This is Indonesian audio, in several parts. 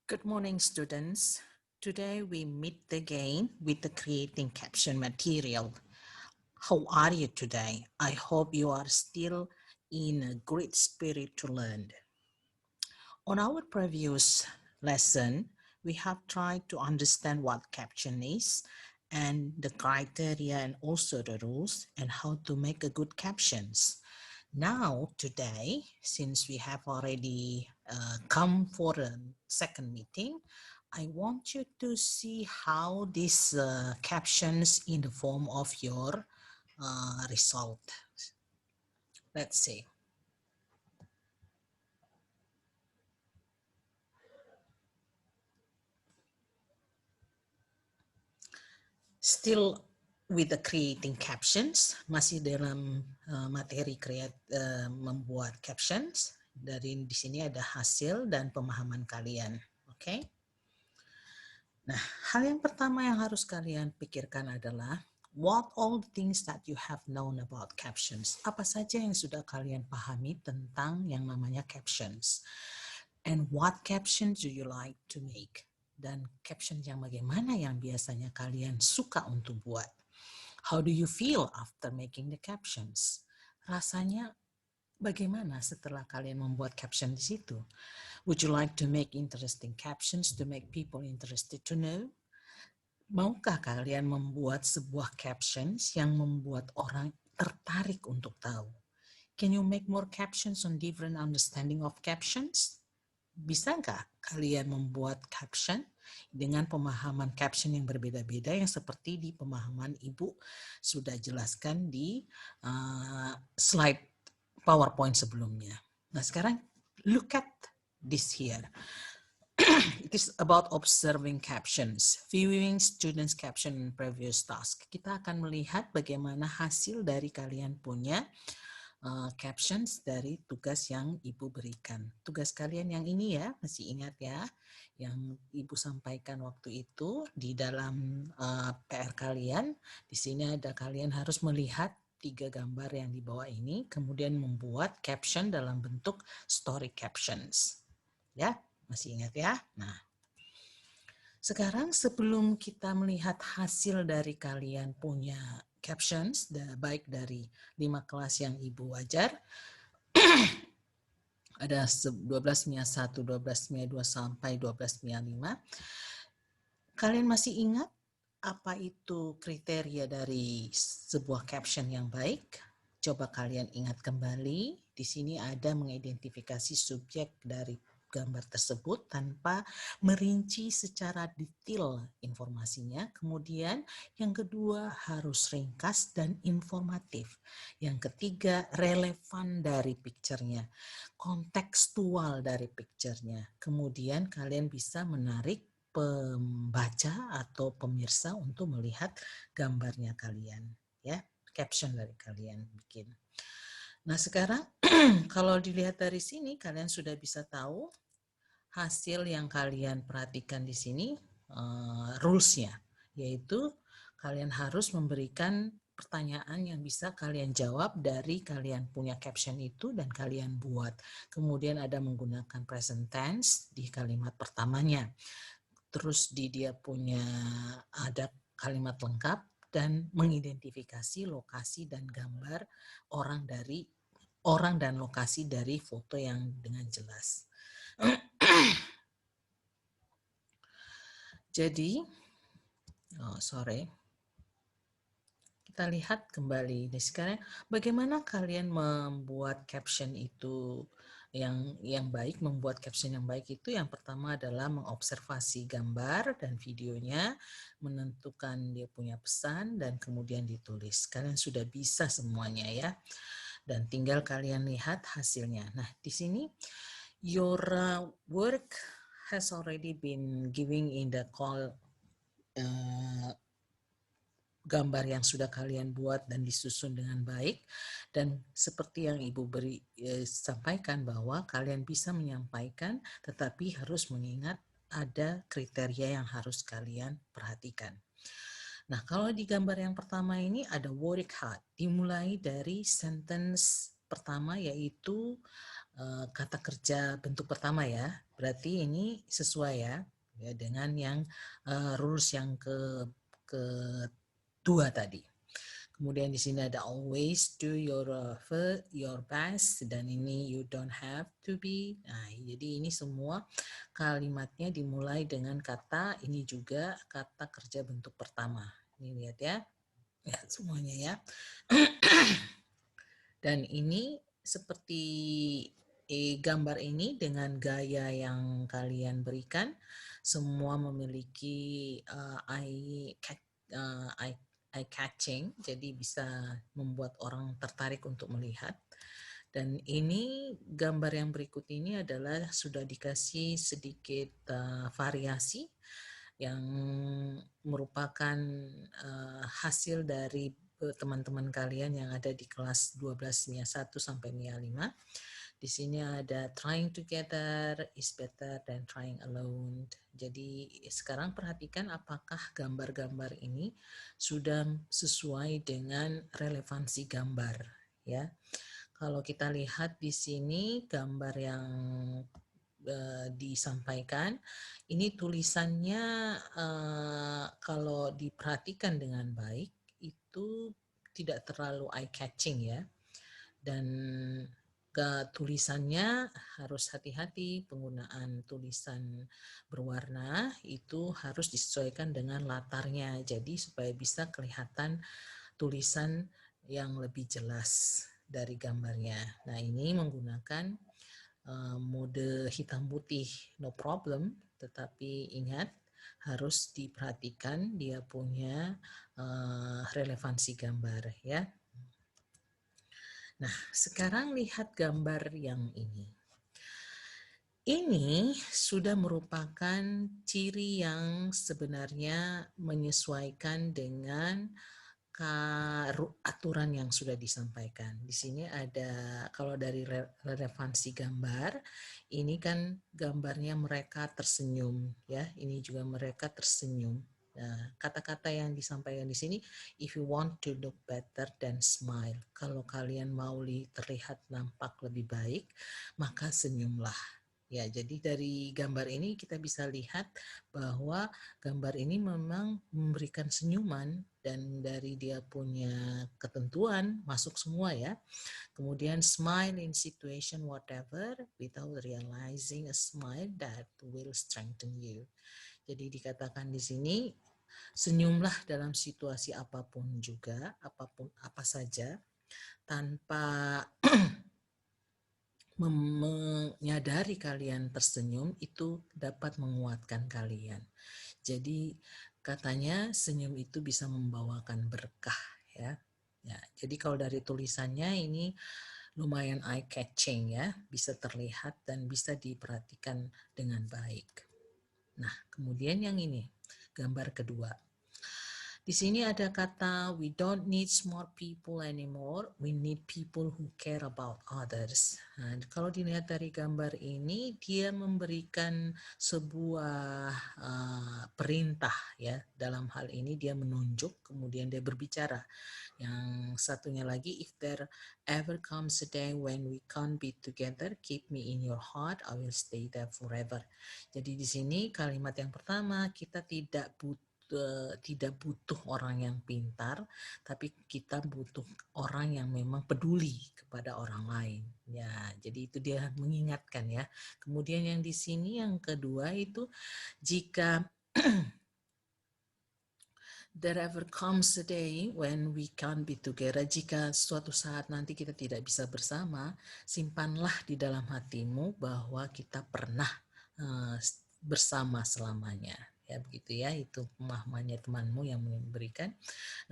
Good morning, students. Today we meet again with the creating caption material. How are you today? I hope you are still in a great spirit to learn. On our previous lesson, we have tried to understand what caption is and the criteria and also the rules and how to make a good captions. Now, today, since we have already come for a second meeting, I want you to see how these captions in the form of your result. Let's see. Still with the creating captions, masih dalam materi membuat captions. Dari di sini ada hasil dan pemahaman kalian. Oke? Nah, hal yang pertama yang harus kalian pikirkan adalah what all the things that you have known about captions. Apa saja yang sudah kalian pahami tentang yang namanya captions. And what captions do you like to make? Dan caption yang bagaimana yang biasanya kalian suka untuk buat? How do you feel after making the captions? Rasanya bagaimana setelah kalian membuat caption di situ? Would you like to make interesting captions to make people interested to know? Maukah kalian membuat sebuah captions yang membuat orang tertarik untuk tahu? Can you make more captions on different understanding of captions? Bisa nggak kalian membuat caption dengan pemahaman caption yang berbeda-beda yang seperti di pemahaman Ibu sudah jelaskan di slide PowerPoint sebelumnya. Nah sekarang look at this here. It is about observing captions, viewing students' caption in previous task. Kita akan melihat bagaimana hasil dari kalian punya captions dari tugas yang Ibu berikan. Tugas kalian yang ini ya, masih ingat ya, yang Ibu sampaikan waktu itu di dalam PR kalian. Di sini ada kalian harus melihat 3 gambar yang di bawah ini, kemudian membuat caption dalam bentuk story captions. Ya, masih ingat ya? Nah, sekarang sebelum kita melihat hasil dari kalian punya captions, baik dari 5 kelas yang Ibu ajar, ada 12 MIA 1, 12 MIA 2 sampai 12 MIA 5. Kalian masih ingat apa itu kriteria dari sebuah caption yang baik? Coba kalian ingat kembali. Di sini ada mengidentifikasi subjek dari gambar tersebut tanpa merinci secara detail informasinya. Kemudian yang kedua harus ringkas dan informatif. Yang ketiga relevan dari picture-nya, kontekstual dari picture-nya. Kemudian kalian bisa menarik pembaca atau pemirsa untuk melihat gambarnya kalian, ya, caption dari kalian bikin. Nah sekarang kalau dilihat dari sini kalian sudah bisa tahu hasil yang kalian perhatikan di sini rules-nya, yaitu kalian harus memberikan pertanyaan yang bisa kalian jawab dari kalian punya caption itu dan kalian buat. Kemudian ada menggunakan present tense di kalimat pertamanya. Terus dia punya ada kalimat lengkap dan mengidentifikasi lokasi dan gambar orang dan lokasi dari foto yang dengan jelas. Jadi, kita lihat kembali. Nah, sekarang bagaimana kalian membuat caption itu yang baik? Membuat caption yang baik itu yang pertama adalah mengobservasi gambar dan videonya, menentukan dia punya pesan dan kemudian ditulis. Kalian sudah bisa semuanya ya. Dan tinggal kalian lihat hasilnya. Nah, di sini your work has already been giving in the call gambar yang sudah kalian buat dan disusun dengan baik, dan seperti yang Ibu sampaikan bahwa kalian bisa menyampaikan tetapi harus mengingat ada kriteria yang harus kalian perhatikan. Nah, kalau di gambar yang pertama ini ada work hard, dimulai dari sentence pertama yaitu kata kerja bentuk pertama ya, Berarti ini sesuai ya dengan yang rules yang kedua tadi. Kemudian di sini ada always do your best, dan ini you don't have to be. Nah, jadi ini semua kalimatnya dimulai dengan kata, ini juga kata kerja bentuk pertama. Ini lihat ya. Ya, semuanya ya. Dan ini seperti gambar ini dengan gaya yang kalian berikan, semua memiliki eye catching, jadi bisa membuat orang tertarik untuk melihat. Dan ini gambar yang berikut ini adalah sudah dikasih sedikit variasi yang merupakan hasil dari teman-teman kalian yang ada di kelas 12 MIA 1 sampai MIA 5. Di sini ada trying together is better than trying alone. Jadi sekarang perhatikan apakah gambar-gambar ini sudah sesuai dengan relevansi gambar ya. Kalau kita lihat di sini gambar yang disampaikan, ini tulisannya kalau diperhatikan dengan baik itu tidak terlalu eye catching ya, dan tulisannya harus hati-hati, penggunaan tulisan berwarna itu harus disesuaikan dengan latarnya, jadi supaya bisa kelihatan tulisan yang lebih jelas dari gambarnya. Nah, ini menggunakan mode hitam putih, no problem, tetapi ingat harus diperhatikan dia punya relevansi gambar ya. Nah, sekarang lihat gambar yang ini. Ini sudah merupakan ciri yang sebenarnya menyesuaikan dengan aturan yang sudah disampaikan. Di sini ada, kalau dari relevansi gambar, ini kan gambarnya mereka tersenyum ya, ini juga mereka tersenyum. Nah, kata-kata yang disampaikan di sini, if you want to look better then smile. Kalau kalian mau terlihat nampak lebih baik, maka senyumlah. Ya, jadi dari gambar ini kita bisa lihat bahwa gambar ini memang memberikan senyuman, dan dari dia punya ketentuan masuk semua ya. Kemudian smile in situation whatever without realizing a smile that will strengthen you. Jadi dikatakan di sini senyumlah dalam situasi apapun juga, apapun apa saja, tanpa menyadari kalian tersenyum itu dapat menguatkan kalian. Jadi katanya senyum itu bisa membawakan berkah ya. Ya, jadi kalau dari tulisannya ini lumayan eye catching ya, bisa terlihat dan bisa diperhatikan dengan baik. Nah, kemudian yang ini, gambar kedua. Di sini ada kata we don't need smart people anymore, we need people who care about others. Nah, kalau dilihat dari gambar ini, dia memberikan sebuah perintah ya. Dalam hal ini dia menunjuk, kemudian dia berbicara. Yang satunya lagi, if there ever comes a day when we can't be together, keep me in your heart, I will stay there forever. Jadi di sini kalimat yang pertama, kita tidak butuh orang yang pintar, tapi kita butuh orang yang memang peduli kepada orang lain. Ya, jadi itu dia mengingatkan ya. Kemudian yang di sini yang kedua itu, jika there ever comes a day when we can't be together, jika suatu saat nanti kita tidak bisa bersama, simpanlah di dalam hatimu bahwa kita pernah bersama selamanya. Ya begitu ya, itu pemahamannya temanmu yang memberikan.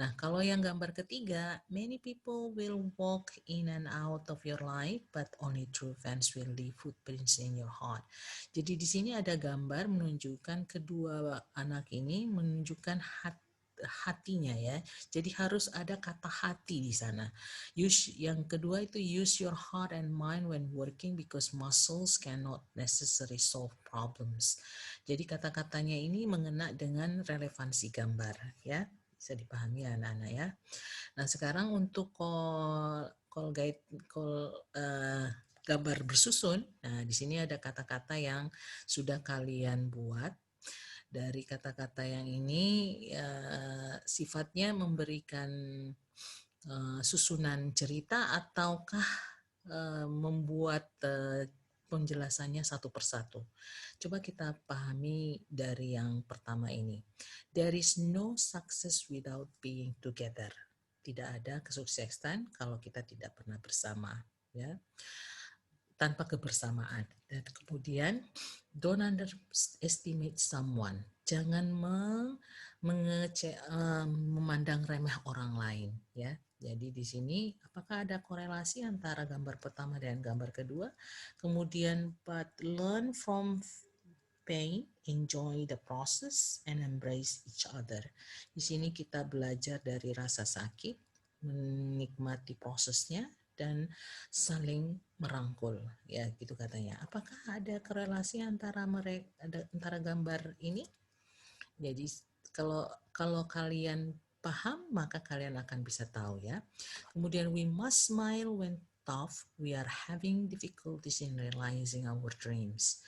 Nah, kalau yang gambar ketiga, many people will walk in and out of your life, but only true friends will leave footprints in your heart. Jadi di sini ada gambar menunjukkan kedua anak ini menunjukkan hatinya ya. Jadi harus ada kata hati di sana. Yang kedua itu use your heart and mind when working because muscles cannot necessarily solve problems. Jadi kata-katanya ini mengena dengan relevansi gambar ya. Bisa dipahami anak-anak ya. Nah, sekarang untuk gambar bersusun. Nah, di sini ada kata-kata yang sudah kalian buat. Dari kata-kata yang ini sifatnya memberikan susunan cerita ataukah membuat penjelasannya satu persatu. Coba kita pahami dari yang pertama ini. There is no success without being together. Tidak ada kesuksesan kalau kita tidak pernah bersama, ya. Tanpa kebersamaan. Dan kemudian don't underestimate someone. Jangan memandang remeh orang lain, ya. Jadi di sini apakah ada korelasi antara gambar pertama dan gambar kedua? Kemudian but learn from pain, enjoy the process and embrace each other. Di sini kita belajar dari rasa sakit, menikmati prosesnya dan saling merangkul, ya gitu katanya. Apakah ada korelasi antara antara gambar ini? Jadi kalau kalau kalian paham, maka kalian akan bisa tahu, ya. Kemudian we must smile when tough, we are having difficulties in realizing our dreams.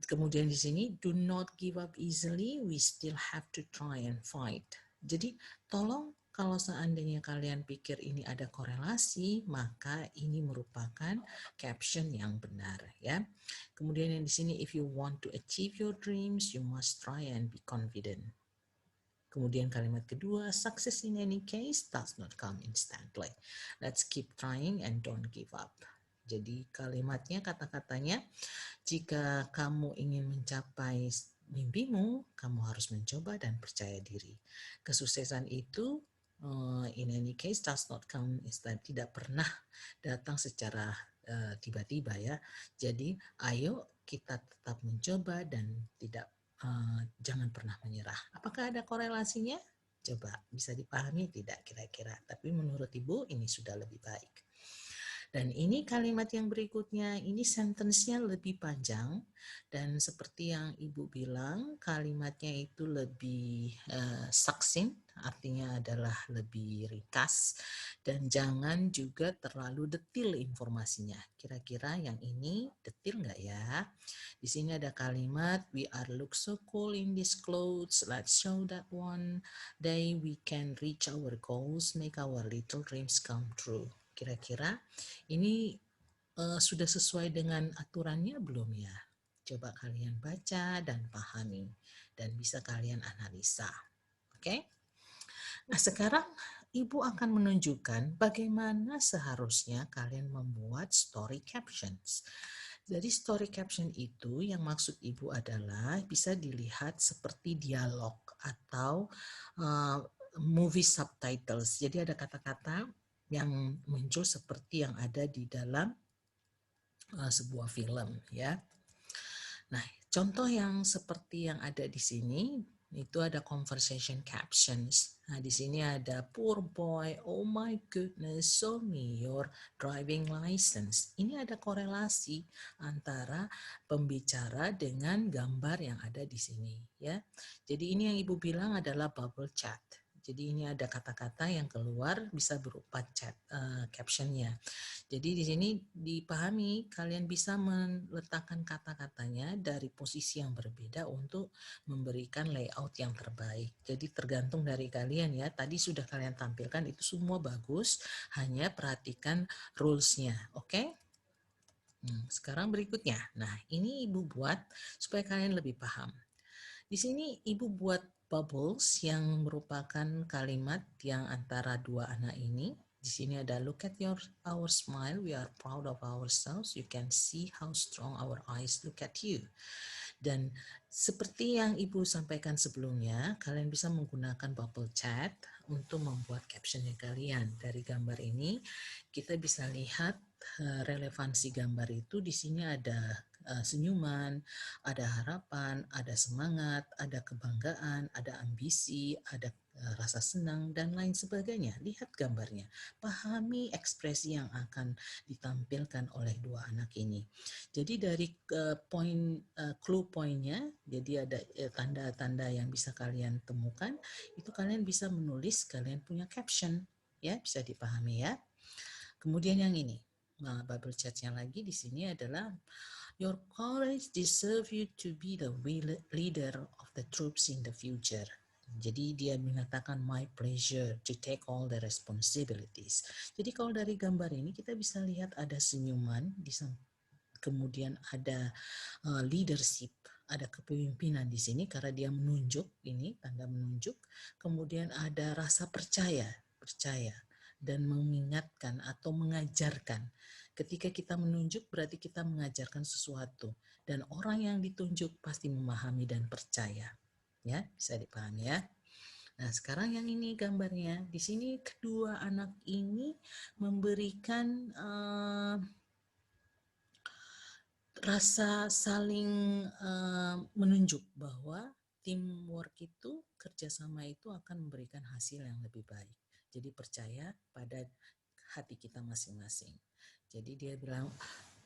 Kemudian di sini do not give up easily, we still have to try and fight. Jadi tolong kalau seandainya kalian pikir ini ada korelasi, maka ini merupakan caption yang benar, ya. Kemudian yang di sini if you want to achieve your dreams, you must try and be confident. Kemudian kalimat kedua, success in any case does not come instantly. Let's keep trying and don't give up. Jadi kalimatnya, kata-katanya, jika kamu ingin mencapai mimpimu, kamu harus mencoba dan percaya diri. Kesuksesan itu in any case does not come instant, tidak pernah datang secara tiba-tiba, ya. Jadi ayo kita tetap mencoba dan jangan pernah menyerah. Apakah ada korelasinya? Coba bisa dipahami tidak kira-kira? Tapi menurut Ibu ini sudah lebih baik. Dan ini kalimat yang berikutnya, ini sentence-nya lebih panjang dan seperti yang Ibu bilang, kalimatnya itu lebih succinct, artinya adalah lebih ringkas dan jangan juga terlalu detil informasinya. Kira-kira yang ini detil nggak ya? Di sini ada kalimat, we are look so cool in these clothes, let's show that one day we can reach our goals, make our little dreams come true. Kira-kira ini sudah sesuai dengan aturannya belum ya? Coba kalian baca dan pahami dan bisa kalian analisa. Oke? Nah, sekarang Ibu akan menunjukkan bagaimana seharusnya kalian membuat story captions. Jadi story caption itu yang maksud Ibu adalah bisa dilihat seperti dialog atau movie subtitles. Jadi ada kata-kata yang muncul seperti yang ada di dalam sebuah film, ya. Nah, contoh yang seperti yang ada di sini itu ada conversation captions. Nah, di sini ada poor boy, oh my goodness, show me your driving license. Ini ada korelasi antara pembicara dengan gambar yang ada di sini, ya. Jadi ini yang Ibu bilang adalah bubble chat. Jadi ini ada kata-kata yang keluar bisa berupa chat captionnya. Jadi di sini dipahami kalian bisa meletakkan kata-katanya dari posisi yang berbeda untuk memberikan layout yang terbaik. Jadi tergantung dari kalian, ya. Tadi sudah kalian tampilkan itu semua bagus, hanya perhatikan rules-nya, oke? Sekarang berikutnya. Nah, ini Ibu buat supaya kalian lebih paham. Di sini Ibu buat bubbles yang merupakan kalimat yang antara dua anak ini. Di sini ada look at our smile, we are proud of ourselves, you can see how strong our eyes look at you. Dan seperti yang Ibu sampaikan sebelumnya, kalian bisa menggunakan bubble chat untuk membuat captionnya kalian. Dari gambar ini kita bisa lihat relevansi gambar itu. Di sini ada senyuman, ada harapan, ada semangat, ada kebanggaan, ada ambisi, ada rasa senang, dan lain sebagainya. Lihat gambarnya, pahami ekspresi yang akan ditampilkan oleh dua anak ini. Jadi dari clue poinnya, jadi ada tanda-tanda yang bisa kalian temukan, itu kalian bisa menulis, kalian punya caption, ya, bisa dipahami, ya. Kemudian yang ini, bubble chatnya lagi di sini adalah your courage deserve you to be the leader of the troops in the future. Jadi dia mengatakan my pleasure to take all the responsibilities. Jadi kalau dari gambar ini kita bisa lihat ada senyuman, kemudian ada leadership, ada kepemimpinan di sini karena dia menunjuk, ini tanda menunjuk. Kemudian ada rasa percaya dan mengingatkan atau mengajarkan. Ketika kita menunjuk berarti kita mengajarkan sesuatu dan orang yang ditunjuk pasti memahami dan percaya. Ya, bisa dipahami ya. Nah, sekarang yang ini gambarnya. Di sini kedua anak ini memberikan rasa saling menunjuk bahwa teamwork itu, kerjasama itu akan memberikan hasil yang lebih baik. Jadi percaya pada hati kita masing-masing. Jadi dia bilang,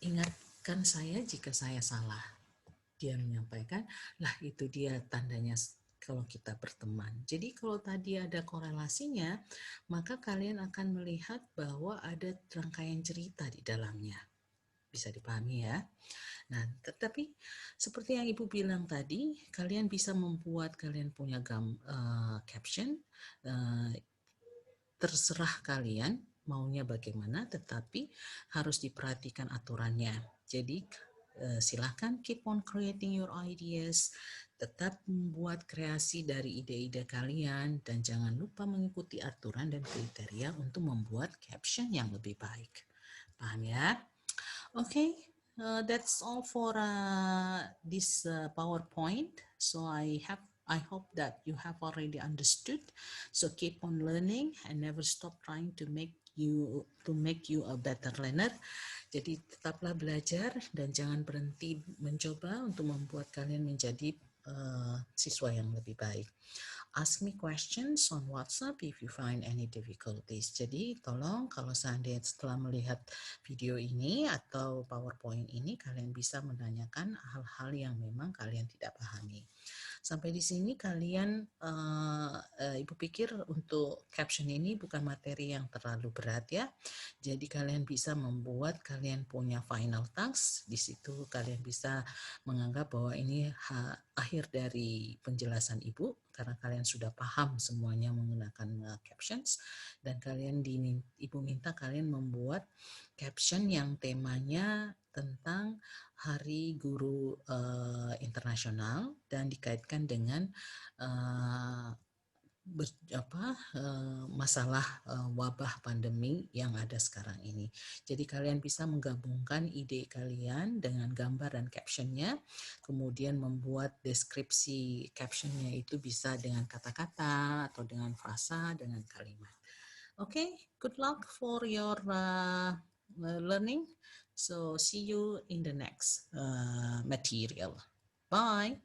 ingatkan saya jika saya salah. Dia menyampaikan, lah itu dia tandanya kalau kita berteman. Jadi kalau tadi ada korelasinya, maka kalian akan melihat bahwa ada rangkaian cerita di dalamnya. Bisa dipahami ya. Nah, tetapi seperti yang Ibu bilang tadi, kalian bisa membuat kalian punya caption, terserah kalian maunya bagaimana, tetapi harus diperhatikan aturannya. Jadi silahkan keep on creating your ideas, tetap membuat kreasi dari ide-ide kalian, dan jangan lupa mengikuti aturan dan kriteria untuk membuat caption yang lebih baik. Paham ya? Okay, that's all for this PowerPoint. So I hope that you have already understood. So keep on learning and never stop trying to make you a better learner. Jadi tetaplah belajar dan jangan berhenti mencoba untuk membuat kalian menjadi siswa yang lebih baik. Ask me questions on WhatsApp if you find any difficulties. Jadi tolong kalau seandainya setelah melihat video ini atau PowerPoint ini kalian bisa menanyakan hal-hal yang memang kalian tidak pahami. Sampai di sini kalian, Ibu pikir untuk caption ini bukan materi yang terlalu berat ya. Jadi kalian bisa membuat, kalian punya final task, di situ kalian bisa menganggap bahwa ini akhir dari penjelasan Ibu, karena kalian sudah paham semuanya menggunakan captions, dan Ibu minta kalian membuat caption yang temanya tentang Hari Guru Internasional dan dikaitkan dengan masalah wabah pandemi yang ada sekarang ini. Jadi kalian bisa menggabungkan ide kalian dengan gambar dan captionnya, kemudian membuat deskripsi captionnya itu bisa dengan kata-kata atau dengan frasa, dengan kalimat. Okay, good luck for your learning. So see you in the next material. Bye.